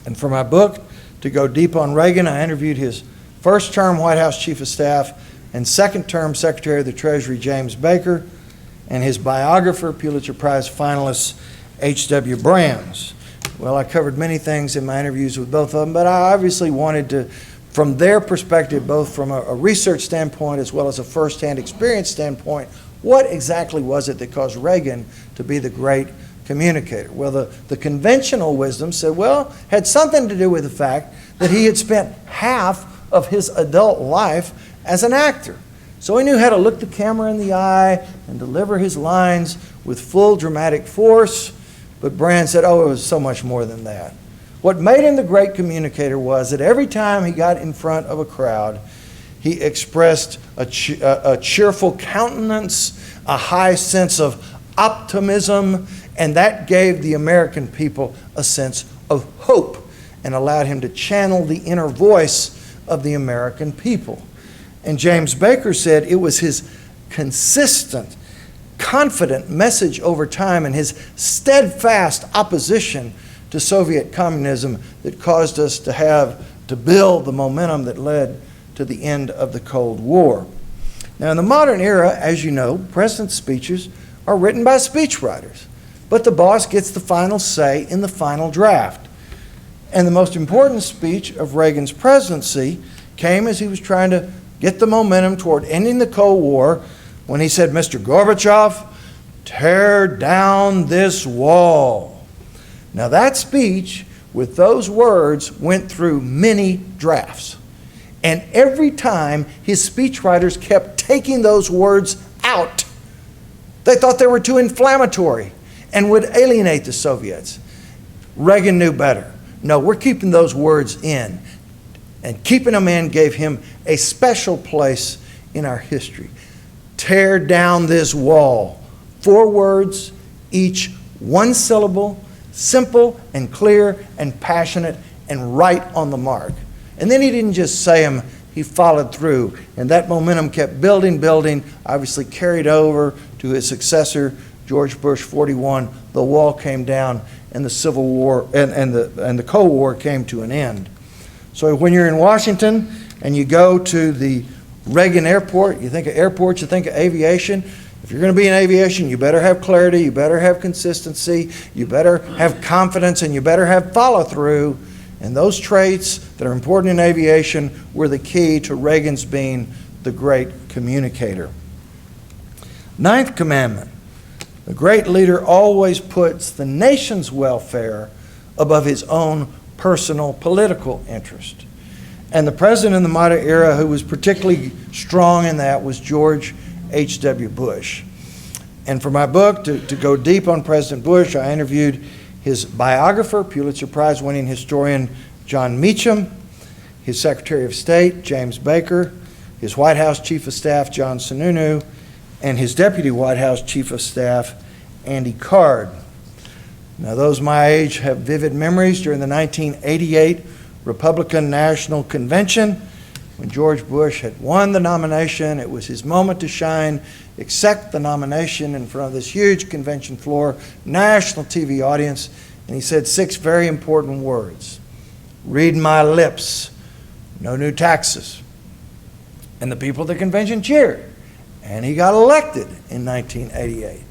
And for my book, to go deep on Reagan, I interviewed his first-term White House Chief of Staff and second-term Secretary of the Treasury, James Baker, and his biographer, Pulitzer Prize finalist, H.W. Brands. Well, I covered many things in my interviews with both of them, but I obviously wanted to, from their perspective, both from a research standpoint as well as a first-hand experience standpoint, what exactly was it that caused Reagan to be the great communicator? Well, the conventional wisdom said, well, had something to do with the fact that he had spent half of his adult life as an actor. So he knew how to look the camera in the eye and deliver his lines with full dramatic force. But Brand said, oh, it was so much more than that. What made him the great communicator was that every time he got in front of a crowd, he expressed a cheerful countenance, a high sense of optimism, and that gave the American people a sense of hope and allowed him to channel the inner voice of the American people. And James Baker said it was his consistent, confident message over time and his steadfast opposition to Soviet communism that caused us to build the momentum that led to the end of the Cold War. Now, in the modern era, as you know, president's speeches are written by speechwriters, but the boss gets the final say in the final draft. And the most important speech of Reagan's presidency came as he was trying to get the momentum toward ending the Cold War when he said, Mr. Gorbachev, tear down this wall. Now that speech with those words went through many drafts. And every time his speechwriters kept taking those words out. They thought they were too inflammatory and would alienate the Soviets. Reagan knew better. No, we're keeping those words in. And keeping them in gave him a special place in our history. Tear down this wall. 4 words, each one syllable, simple and clear and passionate and right on the mark. And then he didn't just say them, he followed through. And that momentum kept building, obviously carried over to his successor, George Bush 41. The wall came down and the Civil War and the Cold War came to an end. So when you're in Washington and you go to the Reagan Airport, you think of airports, you think of aviation. If you're going to be in aviation, you better have clarity, you better have consistency, you better have confidence, and you better have follow-through. And those traits that are important in aviation were the key to Reagan's being the great communicator. 9th commandment. The great leader always puts the nation's welfare above his own personal political interest. And the president in the modern era who was particularly strong in that was George H.W. Bush. And for my book, to go deep on President Bush, I interviewed his biographer, Pulitzer Prize-winning historian John Meacham, his Secretary of State, James Baker, his White House Chief of Staff, John Sununu, and his Deputy White House Chief of Staff, Andy Card. Now, those my age have vivid memories during the 1988 Republican National Convention when George Bush had won the nomination. It was his moment to shine, accept the nomination in front of this huge convention floor, national TV audience, and he said 6 very important words. Read my lips, no new taxes. And the people at the convention cheered, and he got elected in 1988.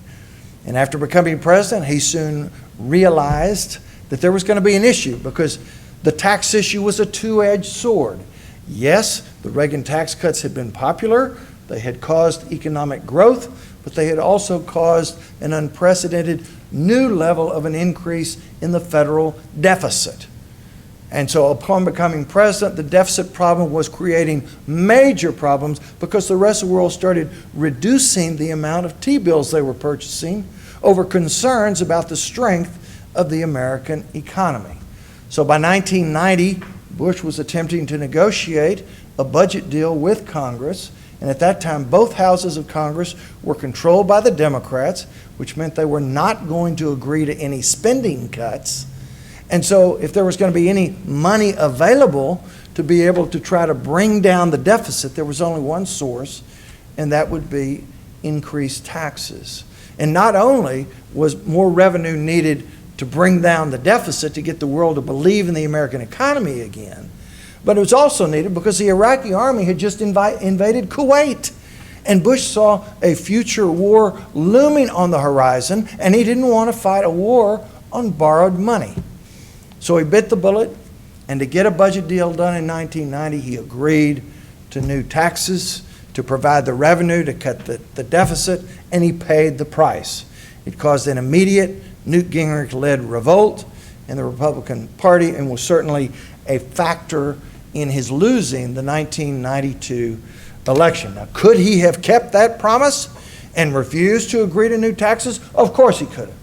And after becoming president, he soon realized that there was going to be an issue because the tax issue was a two-edged sword. Yes, the Reagan tax cuts had been popular. They had caused economic growth, but they had also caused an unprecedented new level of an increase in the federal deficit. And so upon becoming president, the deficit problem was creating major problems because the rest of the world started reducing the amount of T-bills they were purchasing over concerns about the strength of the American economy. So by 1990, Bush was attempting to negotiate a budget deal with Congress, and at that time both houses of Congress were controlled by the Democrats, which meant they were not going to agree to any spending cuts. And so if there was going to be any money available to be able to try to bring down the deficit, there was only one source, and that would be increased taxes. And not only was more revenue needed to bring down the deficit to get the world to believe in the American economy again, but it was also needed because the Iraqi army had just invaded Kuwait. And Bush saw a future war looming on the horizon, and he didn't want to fight a war on borrowed money. So he bit the bullet, and to get a budget deal done in 1990, he agreed to new taxes to provide the revenue to cut the deficit, and he paid the price. It caused an immediate Newt Gingrich-led revolt in the Republican Party and was certainly a factor in his losing the 1992 election. Now, could he have kept that promise and refused to agree to new taxes? Of course he could have.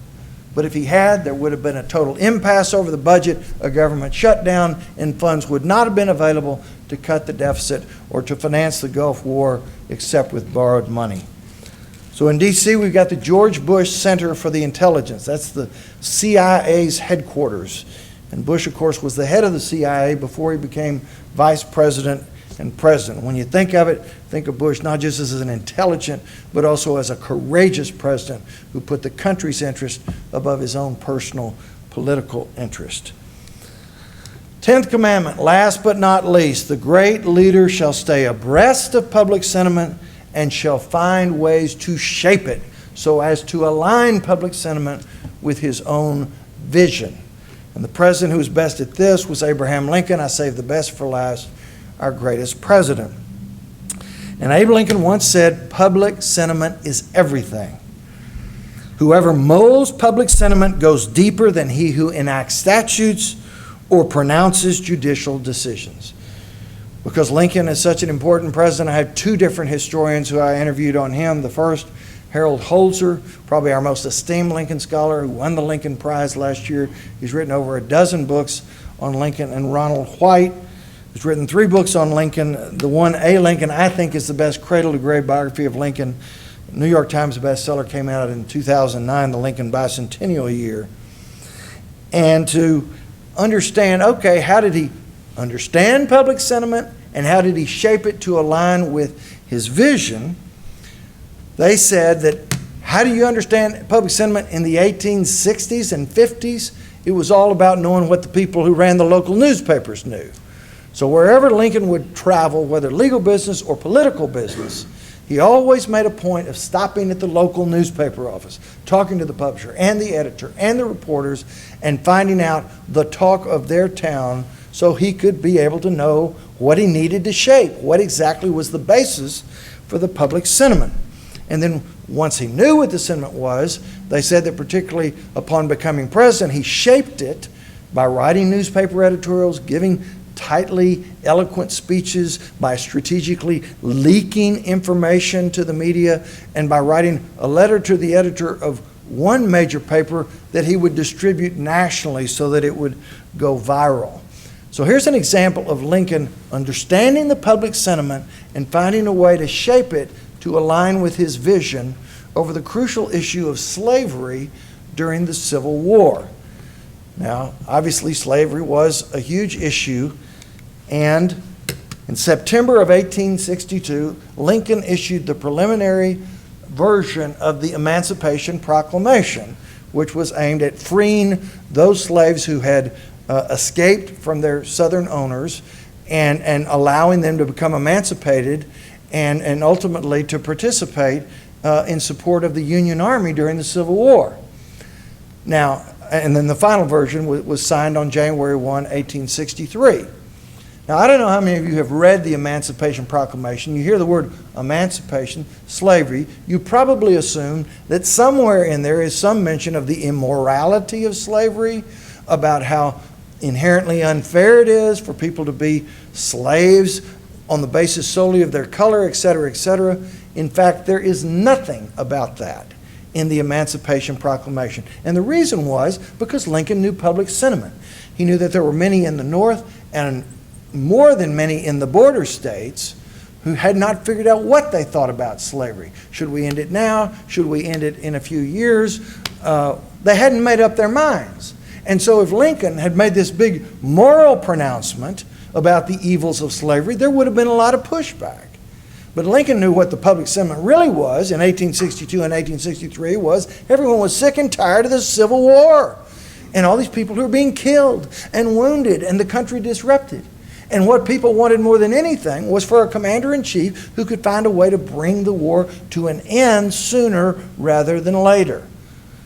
But if he had, there would have been a total impasse over the budget, a government shutdown, and funds would not have been available to cut the deficit or to finance the Gulf War except with borrowed money. So in D.C., we've got the George Bush Center for the Intelligence. That's the CIA's headquarters. And Bush, of course, was the head of the CIA before he became vice president and president. When you think of it, think of Bush not just as an intelligent, but also as a courageous president who put the country's interest above his own personal political interest. 10th commandment, last but not least, the great leader shall stay abreast of public sentiment and shall find ways to shape it so as to align public sentiment with his own vision. And the president who was best at this was Abraham Lincoln. I saved the best for last, our greatest president. And Abe Lincoln once said, public sentiment is everything. Whoever molds public sentiment goes deeper than he who enacts statutes or pronounces judicial decisions. Because Lincoln is such an important president, I have two different historians who I interviewed on him. The first, Harold Holzer, probably our most esteemed Lincoln scholar who won the Lincoln Prize last year. He's written over a dozen books on Lincoln. And Ronald White has written 3 books on Lincoln. The one, A. Lincoln, I think is the best cradle-to-grave biography of Lincoln. New York Times bestseller, came out in 2009, the Lincoln bicentennial year. And to understand, okay, how did he understand public sentiment and how did he shape it to align with his vision? They said that, how do you understand public sentiment in the 1860s and 50s? It was all about knowing what the people who ran the local newspapers knew. So wherever Lincoln would travel, whether legal business or political business, he always made a point of stopping at the local newspaper office, talking to the publisher and the editor and the reporters, and finding out the talk of their town so he could be able to know what he needed to shape, what exactly was the basis for the public sentiment. And then once he knew what the sentiment was, they said that particularly upon becoming president, he shaped it by writing newspaper editorials, giving tightly eloquent speeches, by strategically leaking information to the media, and by writing a letter to the editor of one major paper that he would distribute nationally so that it would go viral. So here's an example of Lincoln understanding the public sentiment and finding a way to shape it to align with his vision over the crucial issue of slavery during the Civil War. Now, obviously, slavery was a huge issue, and in September of 1862, Lincoln issued the preliminary version of the Emancipation Proclamation, which was aimed at freeing those slaves who had escaped from their Southern owners and allowing them to become emancipated and ultimately to participate in support of the Union Army during the Civil War. Now, and then the final version was signed on January 1, 1863. Now, I don't know how many of you have read the Emancipation Proclamation. You hear the word emancipation, slavery, you probably assume that somewhere in there is some mention of the immorality of slavery, about how inherently unfair it is for people to be slaves on the basis solely of their color, etc., etc. In fact, there is nothing about that in the Emancipation Proclamation. And the reason was because Lincoln knew public sentiment. He knew that there were many in the North and more than many in the border states who had not figured out what they thought about slavery. Should we end it now? Should we end it in a few years? They hadn't made up their minds. And so if Lincoln had made this big moral pronouncement about the evils of slavery, there would have been a lot of pushback. But Lincoln knew what the public sentiment really was in 1862 and 1863 was everyone was sick and tired of the Civil War and all these people who were being killed and wounded and the country disrupted. And what people wanted more than anything was for a commander-in-chief who could find a way to bring the war to an end sooner rather than later.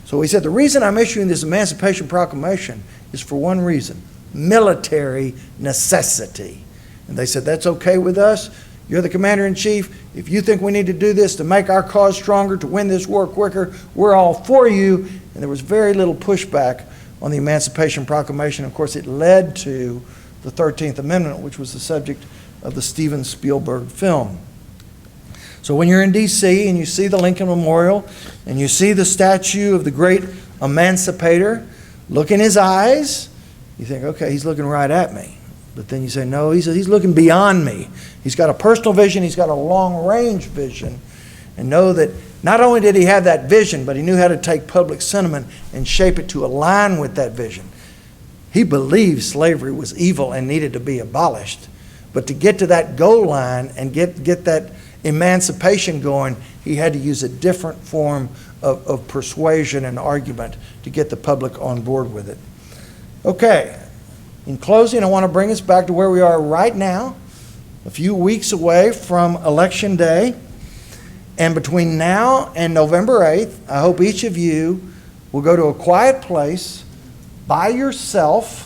So he said, the reason I'm issuing this Emancipation Proclamation is for one reason: military necessity. And they said, that's okay with us. You're the commander-in-chief. If you think we need to do this to make our cause stronger, to win this war quicker, we're all for you. And there was very little pushback on the Emancipation Proclamation. Of course, it led to the 13th Amendment, which was the subject of the Steven Spielberg film. So when you're in D.C. and you see the Lincoln Memorial and you see the statue of the great emancipator, look in his eyes, you think, okay, he's looking right at me. But then you say, no, he's looking beyond me. He's got a personal vision, he's got a long-range vision, and know that not only did he have that vision, but he knew how to take public sentiment and shape it to align with that vision. He believed slavery was evil and needed to be abolished. But to get to that goal line and get that emancipation going, he had to use a different form of persuasion and argument to get the public on board with it. Okay, in closing, I want to bring us back to where we are right now, a few weeks away from Election Day. And between now and November 8th, I hope each of you will go to a quiet place by yourself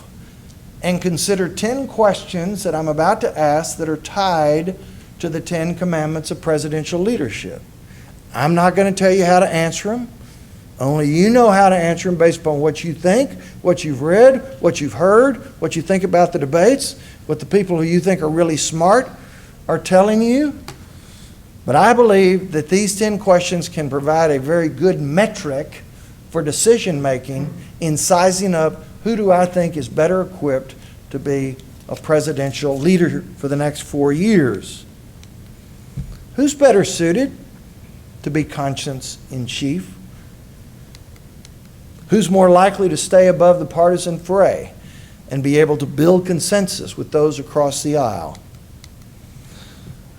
and consider 10 questions that I'm about to ask that are tied to the 10 commandments of presidential leadership. I'm not going to tell you how to answer them. Only you know how to answer them based upon what you think, what you've read, what you've heard, what you think about the debates, what the people who you think are really smart are telling you. But I believe that these 10 questions can provide a very good metric for decision making in sizing up who do I think is better equipped to be a presidential leader for the next 4 years. Who's better suited to be conscience in chief? Who's more likely to stay above the partisan fray and be able to build consensus with those across the aisle?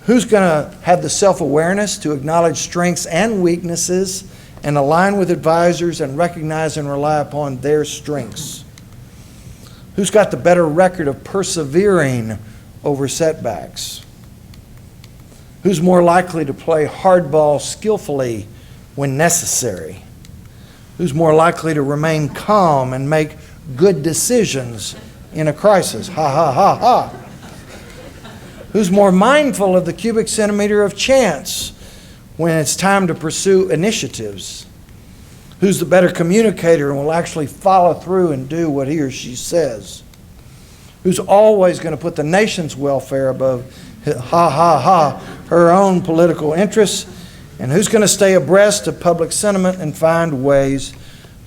Who's going to have the self-awareness to acknowledge strengths and weaknesses and align with advisors and recognize and rely upon their strengths? Who's got the better record of persevering over setbacks? Who's more likely to play hardball skillfully when necessary? Who's more likely to remain calm and make good decisions in a crisis? Ha, ha, ha, ha. Who's more mindful of the cubic centimeter of chance when it's time to pursue initiatives? Who's the better communicator and will actually follow through and do what he or she says? Who's always going to put the nation's welfare above, ha, ha, ha, her own political interests? And who's going to stay abreast of public sentiment and find ways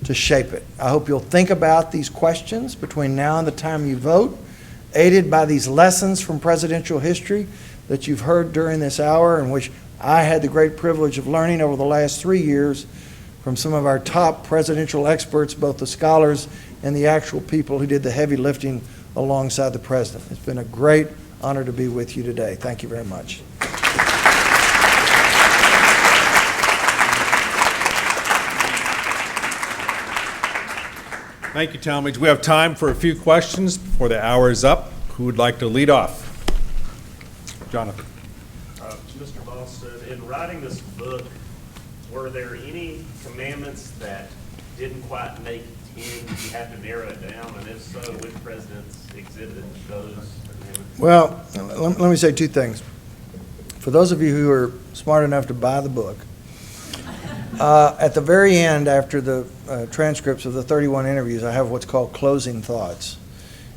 to shape it? I hope you'll think about these questions between now and the time you vote, aided by these lessons from presidential history that you've heard during this hour, and which I had the great privilege of learning over the last 3 years from some of our top presidential experts, both the scholars and the actual people who did the heavy lifting alongside the president. It's been a great honor to be with you today. Thank you very much. Thank you, Talmage. We have time for a few questions before the hour is up. Who would like to lead off? Jonathan. Mr. Boston, in writing this book, were there any commandments that didn't quite make 10? You have to narrow it down, and if so, which presidents exhibited those commandments? Well, let me say 2 things. For those of you who are smart enough to buy the book, at the very end, after the transcripts of the 31 interviews, I have what's called closing thoughts.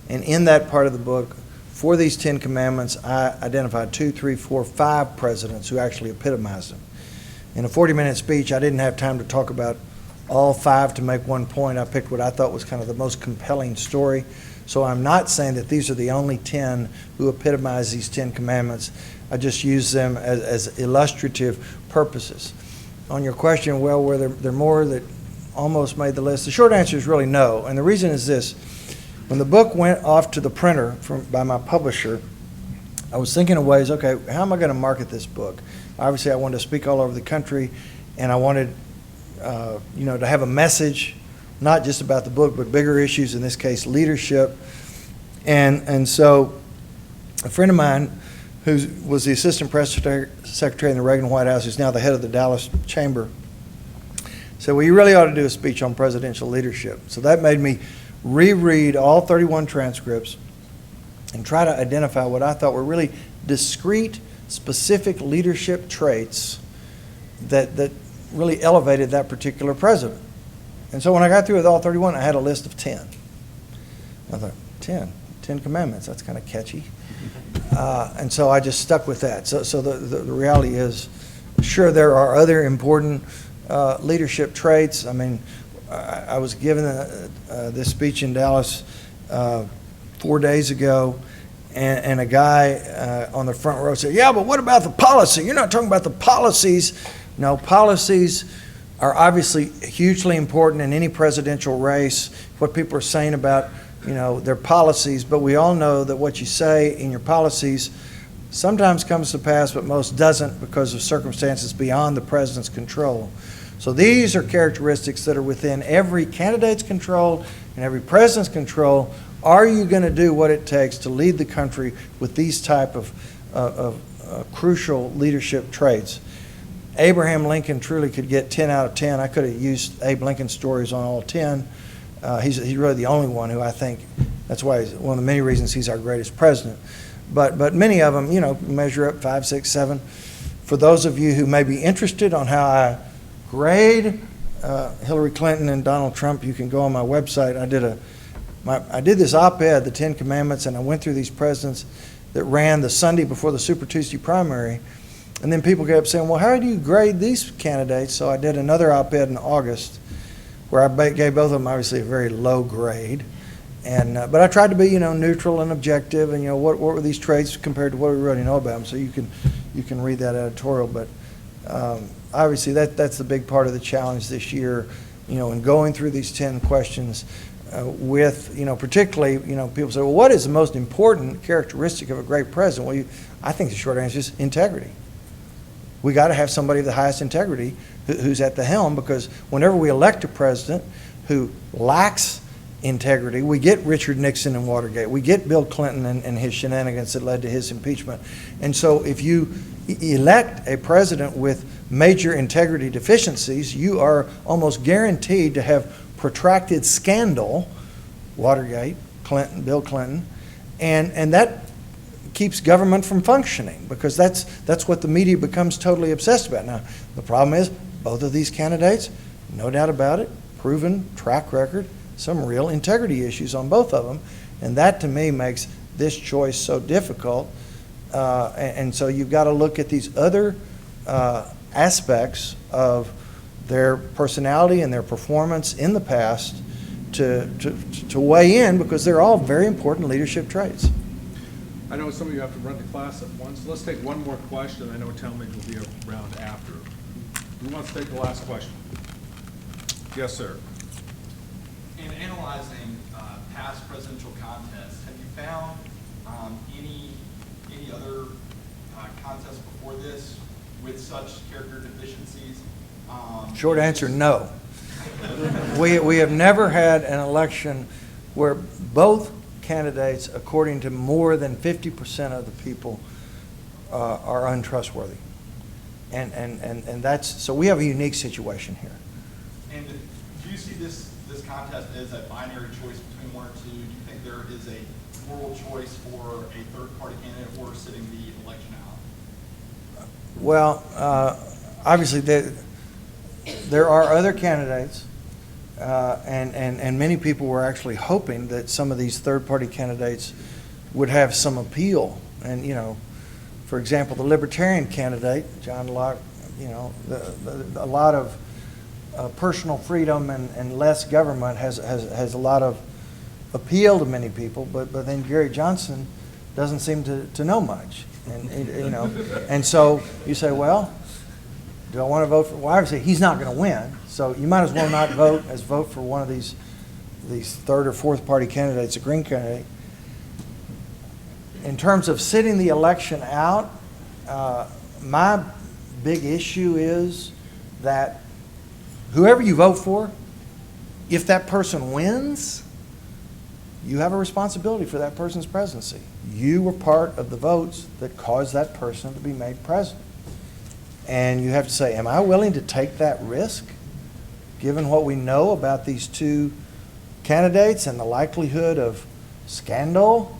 And in that part of the book, for these 10 commandments, I identified 2, 3, 4, 5 presidents who actually epitomized them. In a 40-minute speech, I didn't have time to talk about all 5 to make one point. I picked what I thought was kind of the most compelling story. So I'm not saying that these are the only 10 who epitomize these 10 commandments. I just use them as illustrative purposes. On your question, well, were there more that almost made the list? The short answer is really no. And the reason is this. When the book went off to the printer by my publisher, I was thinking of ways, okay, how am I going to market this book? Obviously, I wanted to speak all over the country, and I wanted to have a message, not just about the book, but bigger issues, in this case, leadership. And so a friend of mine who was the assistant press secretary in the Reagan White House, who's now the head of the Dallas Chamber, said, well, you really ought to do a speech on presidential leadership. So that made me reread all 31 transcripts and try to identify what I thought were really discrete, specific leadership traits that really elevated that particular president. And so when I got through with all 31, I had a list of 10. I thought, 10? Ten Commandments. That's kind of catchy. And so I just stuck with that. So the reality is, sure, there are other important leadership traits. I mean, I was given this speech in Dallas 4 days ago, and a guy on the front row said, yeah, but what about the policy? You're not talking about the policies. No, policies are obviously hugely important in any presidential race, what people are saying about, their policies, but we all know that what you say in your policies sometimes comes to pass, but most doesn't because of circumstances beyond the president's control. So these are characteristics that are within every candidate's control and every president's control. Are you going to do what it takes to lead the country with these type of crucial leadership traits? Abraham Lincoln truly could get 10 out of 10. I could have used Abe Lincoln stories on all 10. He's really the only one who I think, that's why he's one of the many reasons he's our greatest president. But many of them, measure up 5, 6, 7. For those of you who may be interested on how I grade Hillary Clinton and Donald Trump, you can go on my website. I did this op-ed, the 10 Commandments, and I went through these presidents that ran the Sunday before the Super Tuesday primary. And then people kept saying, well, how do you grade these candidates? So I did another op-ed in August where I gave both of them obviously a very low grade. But I tried to be, neutral and objective, and what were these traits compared to what we already know about them. So you can read that editorial. But obviously that's the big part of the challenge this year, in going through these 10 questions with, particularly, people say, well, what is the most important characteristic of a great president? Well, I think the short answer is integrity. We got to have somebody of the highest integrity who's at the helm, because whenever we elect a president who lacks integrity, we get Richard Nixon and Watergate, we get Bill Clinton and his shenanigans that led to his impeachment. And so if you elect a president with major integrity deficiencies, you are almost guaranteed to have protracted scandal, Watergate, Clinton, Bill Clinton, and that keeps government from functioning, because that's what the media becomes totally obsessed about. Now, the problem is both of these candidates, no doubt about it, proven track record, some real integrity issues on both of them, and that to me makes this choice so difficult. And so you've got to look at these other aspects of their personality and their performance in the past to weigh in, because they're all very important leadership traits. I know some of you have to run to class at once. Let's take one more question. I know Talmage will be around after. Who wants to take the last question? Yes, sir. In analyzing past presidential contests, have you found any other contests before this with such character deficiencies? Short answer, no. We have never had an election where both candidates, according to more than 50% of the people, are untrustworthy. And that's, so we have a unique situation here. And do you see this contest as a binary choice between one or two? Do you think there is a moral choice for a third-party candidate or sitting the election out? Well, obviously there are other candidates, and many people were actually hoping that some of these third-party candidates would have some appeal. And, for example, the Libertarian candidate, John Locke, a lot of personal freedom and less government has a lot of appeal to many people, but then Gary Johnson doesn't seem to know much. And so you say, well, do I want to vote for? Well, obviously he's not going to win, so you might as well not vote for one of these third or fourth party candidates, a Green candidate. In terms of sitting the election out, my big issue is that whoever you vote for, if that person wins, you have a responsibility for that person's presidency. You were part of the votes that caused that person to be made president. And you have to say, am I willing to take that risk, given what we know about these two candidates and the likelihood of scandal,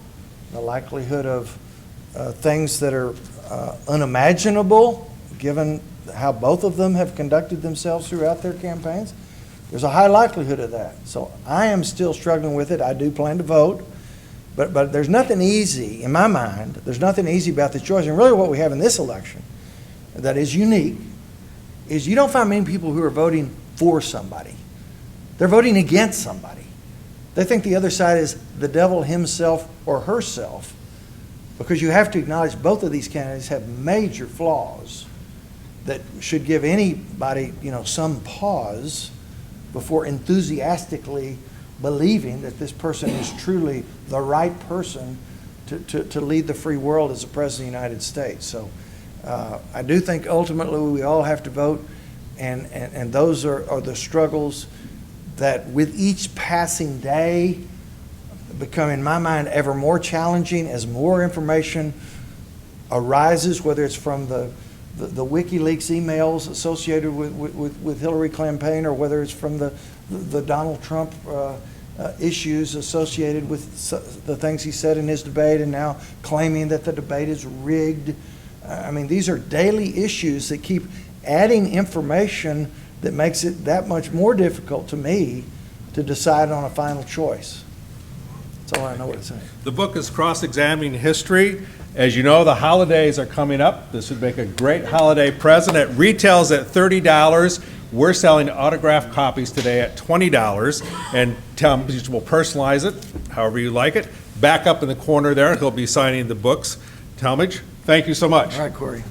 the likelihood of things that are unimaginable, given how both of them have conducted themselves throughout their campaigns? There's a high likelihood of that. So I am still struggling with it. I do plan to vote, But there's nothing easy, in my mind, there's nothing easy about this choice. And really what we have in this election that is unique is you don't find many people who are voting for somebody. They're voting against somebody. They think the other side is the devil himself or herself, because you have to acknowledge both of these candidates have major flaws that should give anybody, some pause before enthusiastically believing that this person is truly the right person to lead the free world as the President of the United States. So I do think ultimately we all have to vote, and those are the struggles that with each passing day become, in my mind, ever more challenging as more information arises, whether it's from the WikiLeaks emails associated with Hillary campaign, or whether it's from the Donald Trump issues associated with the things he said in his debate, and now claiming that the debate is rigged. I mean, these are daily issues that keep adding information that makes it that much more difficult to me to decide on a final choice. That's all I know what to say. The book is Cross-Examining History. As you know, the holidays are coming up. This would make a great holiday present. It retails at $30. We're selling autographed copies today at $20, and Talmage will personalize it however you like it. Back up in the corner there, he'll be signing the books. Talmage, thank you so much. All right, Corey.